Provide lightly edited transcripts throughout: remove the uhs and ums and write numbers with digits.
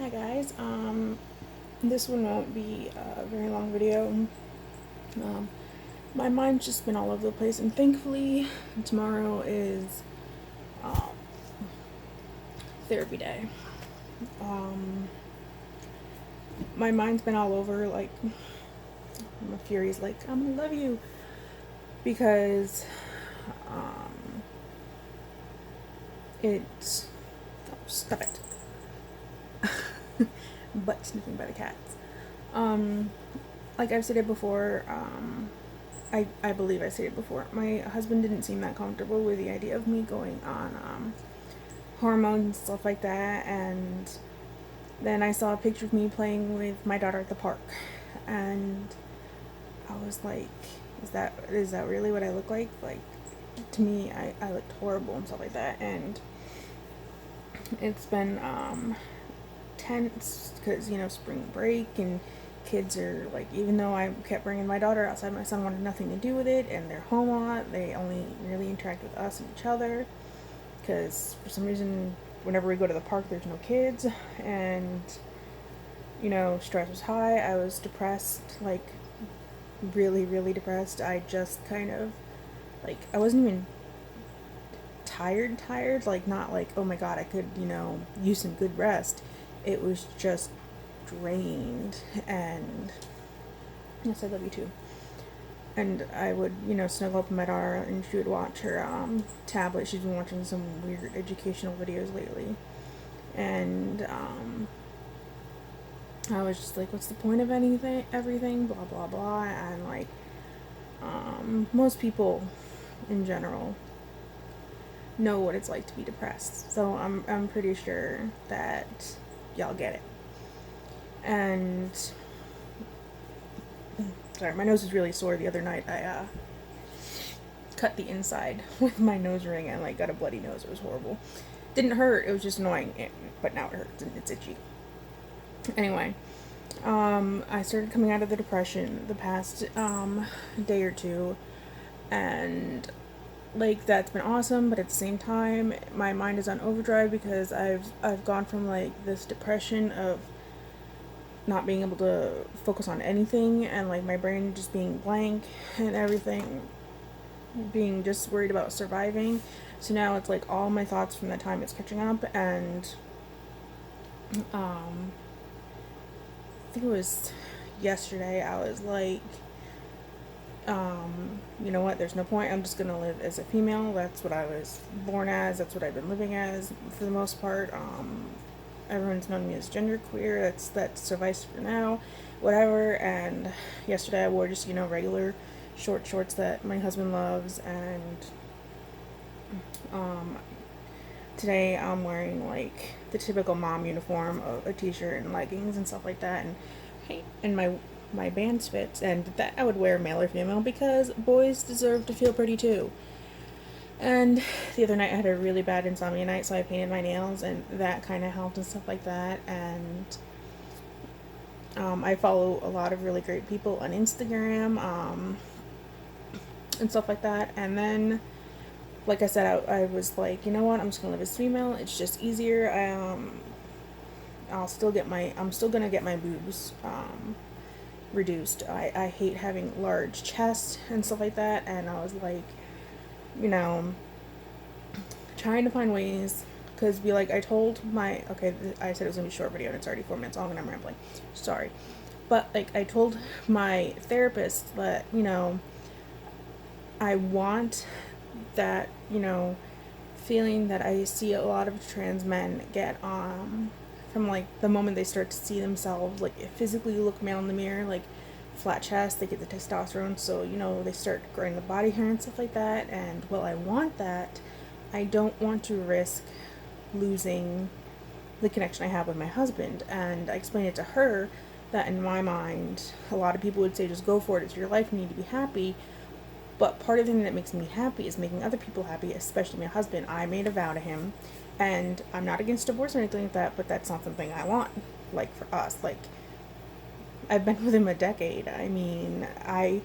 Hi guys, this one won't be a very long video. Um, my mind's just been all over the place, and thankfully, tomorrow is um, therapy day. My mind's been all over, like, my Fury's like, I'm gonna love you, because it's, oh, stop it, butt sniffing by the cats. Like I've stated before, I believe I stated before, my husband didn't seem that comfortable with the idea of me going on hormones and stuff like that, and then I saw a picture of me playing with my daughter at the park, and I was like, is that really what I look like? Like, to me, I looked horrible and stuff like that, and it's been tense because, spring break, and kids are like, even though I kept bringing my daughter outside, my son wanted nothing to do with it, and they're home a lot. They only really interact with us and each other because for some reason whenever we go to the park there's no kids, and stress was high. I was depressed, like really really depressed. I just kind of, like, I wasn't even tired, like not like, oh my god, I could use some good rest. It was just drained. And yes, I love you too. And I would, snuggle up with my daughter, and she would watch her tablet. She's been watching some weird educational videos lately, and I was just like, what's the point of anything, everything, blah blah blah. And like, most people in general know what it's like to be depressed, so I'm pretty sure that y'all get it. And sorry, my nose is really sore. The other night I cut the inside with my nose ring and like got a bloody nose. It was horrible. Didn't hurt, it was just annoying, but now it hurts and it's itchy. Anyway, I started coming out of the depression the past day or two, and like that's been awesome, but at the same time my mind is on overdrive because I've gone from like this depression of not being able to focus on anything, and like my brain just being blank and everything being just worried about surviving. So now it's like all my thoughts from that time is catching up, and I think it was yesterday I was like, you know what, there's no point. I'm just gonna live as a female. That's what I was born as. That's what I've been living as for the most part. Everyone's known me as genderqueer. That suffices for now. Whatever. And yesterday I wore just, regular short shorts that my husband loves, and um today I'm wearing like the typical mom uniform of a t-shirt and leggings and stuff like that, and hey, and my Vans fits, and that I would wear male or female because boys deserve to feel pretty too. And the other night I had a really bad insomnia night, so I painted my nails, and that kind of helped and stuff like that. And I follow a lot of really great people on Instagram, and stuff like that. And then, like I said, I was like, you know what, I'm just gonna live as female. It's just easier. I'm still gonna get my boobs reduced. I hate having large chests and stuff like that, and I was like, you know, trying to find ways, because I told my, okay, I said it was gonna be a short video and it's already 4 minutes long and I'm rambling. Sorry. But like I told my therapist that, I want that, feeling that I see a lot of trans men get from like the moment they start to see themselves, like physically look male in the mirror, like flat chest, they get the testosterone, so they start growing the body hair and stuff like that. And while I want that, I don't want to risk losing the connection I have with my husband. And I explained it to her that in my mind, a lot of people would say, just go for it, it's your life, you need to be happy. But part of the thing that makes me happy is making other people happy, especially my husband. I made a vow to him, and I'm not against divorce or anything like that, but that's not something I want, like, for us. Like, I've been with him a decade. I mean, I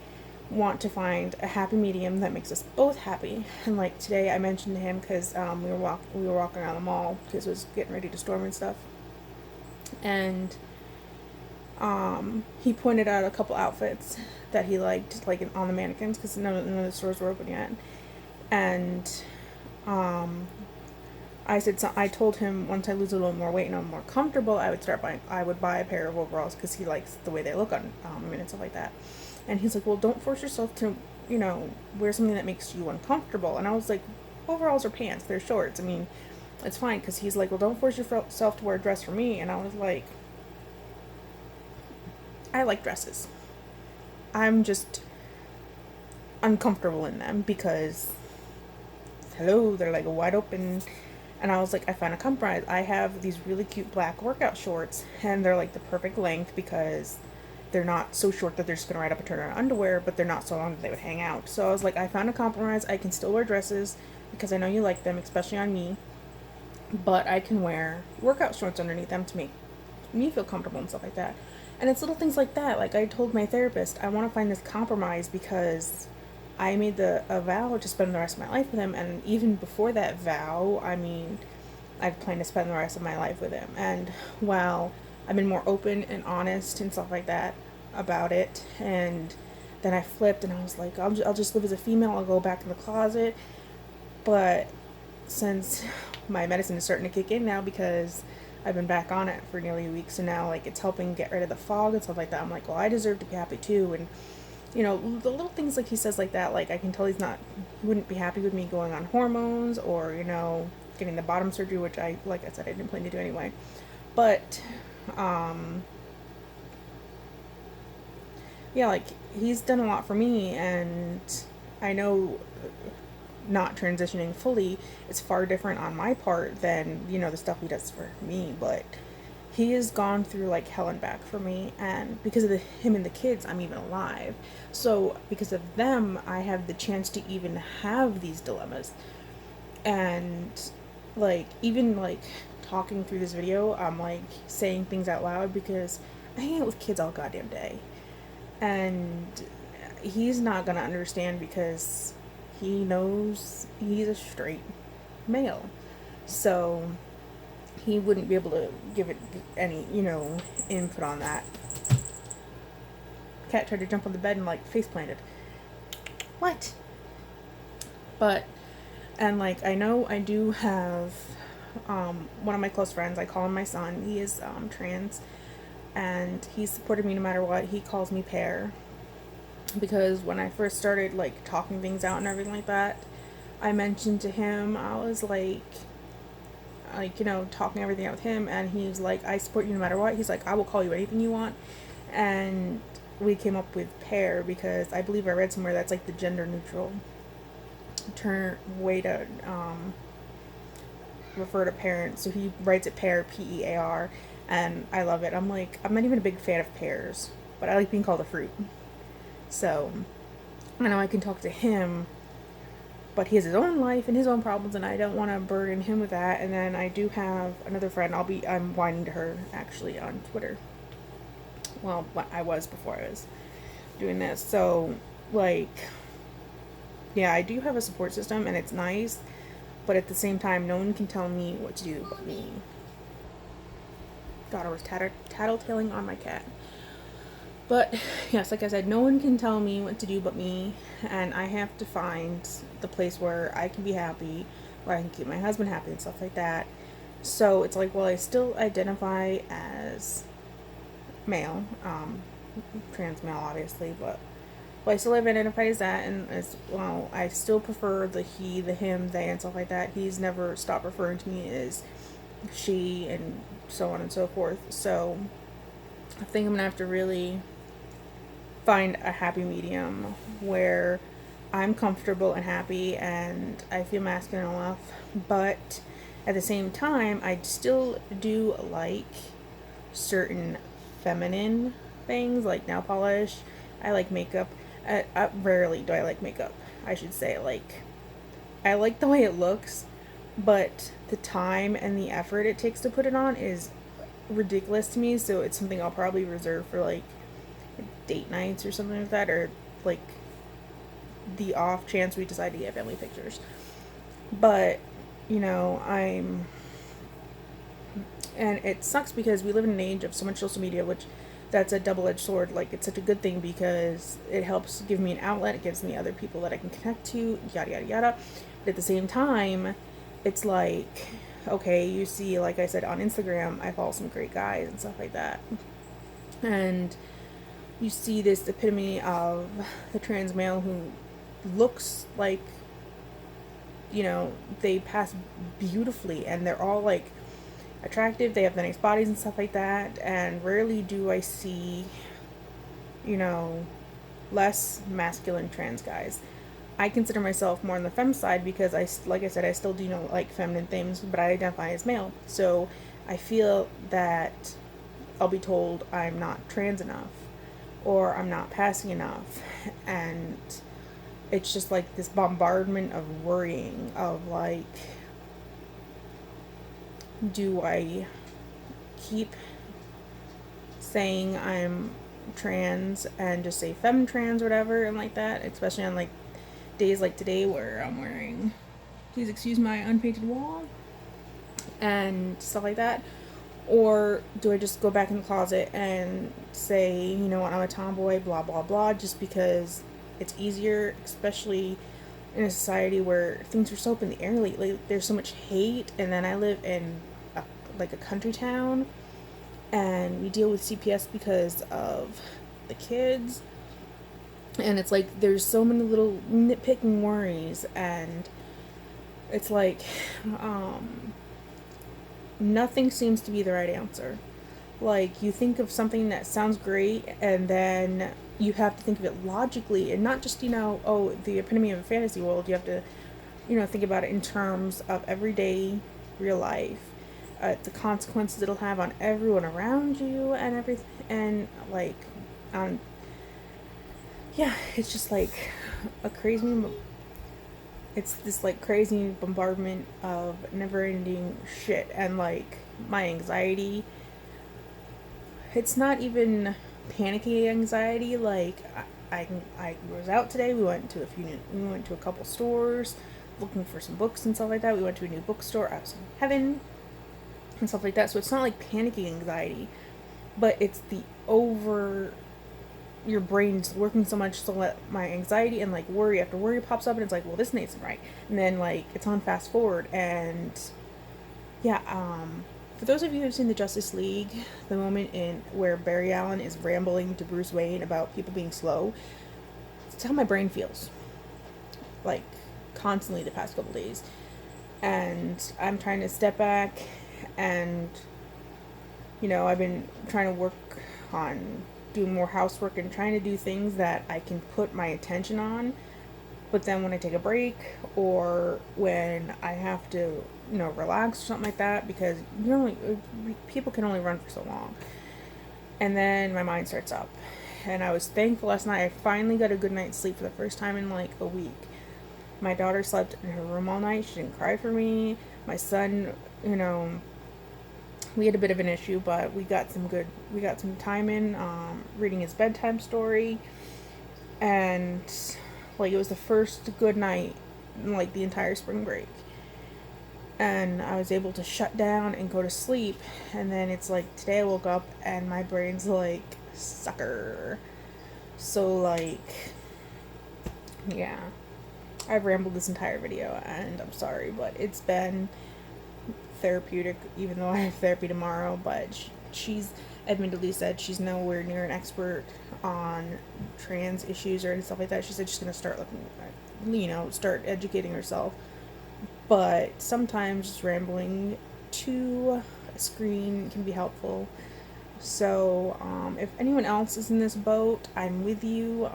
want to find a happy medium that makes us both happy. And like today, I mentioned to him because we were walking around the mall because it was getting ready to storm and stuff. And he pointed out a couple outfits that he liked, like on the mannequins, because none of the stores were open yet. And um, I told him once I lose a little more weight and I'm more comfortable, I would buy a pair of overalls because he likes the way they look on me and stuff like that. And he's like, well, don't force yourself to, wear something that makes you uncomfortable. And I was like, overalls are pants, they're shorts. I mean, it's fine. Because he's like, well, don't force yourself to wear a dress for me. And I was like, I like dresses. I'm just uncomfortable in them because, hello, they're like wide open. And I was like, I found a compromise. I have these really cute black workout shorts, and they're like the perfect length because they're not so short that they're just gonna ride up and turn on underwear, but they're not so long that they would hang out. So I was like, I found a compromise. I can still wear dresses because I know you like them, especially on me, but I can wear workout shorts underneath them to make me feel comfortable and stuff like that. And it's little things like that. Like I told my therapist, I want to find this compromise because I made a vow to spend the rest of my life with him, and even before that vow, I mean, I plan to spend the rest of my life with him. And while I've been more open and honest and stuff like that about it, and then I flipped and I was like, I'll just live as a female. I'll go back in the closet. But since my medicine is starting to kick in now because I've been back on it for nearly a week, so now like it's helping get rid of the fog and stuff like that. I'm like, well, I deserve to be happy too. And the little things like he says like that, like I can tell he wouldn't be happy with me going on hormones or, getting the bottom surgery, which like I said, I didn't plan to do anyway. But, yeah, like he's done a lot for me, and I know not transitioning fully is far different on my part than, the stuff he does for me, but he has gone through like hell and back for me, and because of him and the kids, I'm even alive. So because of them, I have the chance to even have these dilemmas. And like even like talking through this video, I'm like saying things out loud because I hang out with kids all goddamn day, and he's not gonna understand because he knows he's a straight male. So he wouldn't be able to give it any, input on that. Cat tried to jump on the bed and like face planted. What? But, and like I know I do have one of my close friends, I call him my son. He is trans, and he supported me no matter what. He calls me Pear because when I first started like talking things out and everything like that, I mentioned to him, I was like, talking everything out with him, and he's like, I support you no matter what. He's like, I will call you anything you want. And we came up with Pear because I believe I read somewhere that's like the gender neutral way to refer to parents. So he writes it Pear, Pear, and I love it. I'm like, I'm not even a big fan of pears, but I like being called a fruit. So I know I can talk to him, but he has his own life and his own problems, and I don't want to burden him with that. And then I do have another friend. I'm whining to her actually on Twitter. Well, I was before I was doing this. So, like, yeah, I do have a support system, and it's nice, but at the same time, no one can tell me what to do but me. God, I was tattletaling on my cat. But yes, like I said, no one can tell me what to do but me, and I have to find the place where I can be happy, where I can keep my husband happy and stuff like that. So it's like, well, I still identify as male, trans male, obviously, but well, I still identify as that, and as well, I still prefer the he, the him, they, and stuff like that. He's never stopped referring to me as she, and so on and so forth. So I think I'm gonna have to really find a happy medium where I'm comfortable and happy and I feel masculine enough, but at the same time, I still do like certain feminine things like nail polish. I like makeup. Rarely do I like makeup. I should say, like, I like the way it looks, but the time and the effort it takes to put it on is ridiculous to me, so it's something I'll probably reserve for like date nights or something like that, or like the off chance we decide to get family pictures. But I'm And it sucks because we live in an age of so much social media, which that's a double-edged sword. Like, it's such a good thing because it helps give me an outlet, it gives me other people that I can connect to, yada yada yada. But at the same time, it's like, okay, you see, like I said, on Instagram, I follow some great guys and stuff like that, and you see this epitome of the trans male who looks like, they pass beautifully, and they're all like attractive, they have the nice bodies and stuff like that, and rarely do I see, you know, less masculine trans guys. I consider myself more on the femme side because like I said, I still do like feminine things, but I identify as male. So I feel that I'll be told I'm not trans enough or I'm not passing enough, and it's just like this bombardment of worrying of like, do I keep saying I'm trans and just say femme trans or whatever and like that, especially on like days like today where I'm wearing, please excuse my unpainted wall and stuff like that? Or do I just go back in the closet and say, you know what, I'm a tomboy, blah blah blah, just because it's easier, especially in a society where things are so up in the air lately. There's so much hate, and then I live in a country town, and we deal with CPS because of the kids, and it's like there's so many little nitpicking worries, and it's like nothing seems to be the right answer. Like, you think of something that sounds great, and then you have to think of it logically, and not just, the epitome of a fantasy world. You have to, think about it in terms of everyday real life, the consequences it'll have on everyone around you, and everything, and like, yeah, it's just like a crazy. It's this like crazy bombardment of never-ending shit, and like my anxiety. It's not even panicky anxiety. Like, I was out today. We went to a couple stores, looking for some books and stuff like that. We went to a new bookstore. I was in heaven and stuff like that. So it's not like panicky anxiety, but it's the over. Your brain's working so much so that my anxiety and like worry after worry pops up, and it's like, well, this isn't right, and then like it's on fast forward, and yeah. For those of you who've seen the Justice League, the moment in where Barry Allen is rambling to Bruce Wayne about people being slow, it's how my brain feels, like, constantly the past couple days. And I'm trying to step back, and I've been trying to work on doing more housework and trying to do things that I can put my attention on. But then when I take a break, or when I have to, relax or something like that, because people can only run for so long, and then my mind starts up. And I was thankful last night I finally got a good night's sleep for the first time in like a week. My daughter slept in her room all night. She didn't cry for me. My son, we had a bit of an issue, but we got some time in, reading his bedtime story, and like, it was the first good night in like the entire spring break, and I was able to shut down and go to sleep. And then it's like today I woke up and my brain's like, sucker. So like, yeah, I've rambled this entire video, and I'm sorry, but it's been therapeutic, even though I have therapy tomorrow. But she's admittedly said she's nowhere near an expert on trans issues or any stuff like that. She said she's going to start looking, start educating herself. But sometimes just rambling to a screen can be helpful. So if anyone else is in this boat, I'm with you.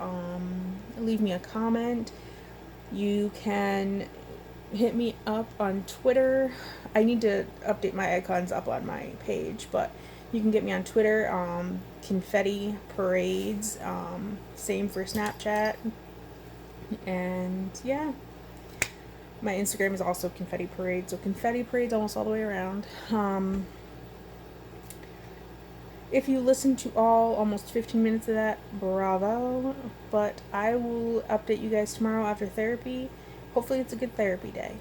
Leave me a comment. You can hit me up on Twitter. I need to update my icons up on my page, but you can get me on Twitter, Confetti Parades, same for Snapchat, and yeah, my Instagram is also Confetti Parade, so Confetti Parades almost all the way around. If you listen to almost 15 minutes of that, bravo, but I will update you guys tomorrow after therapy. Hopefully it's a good therapy day.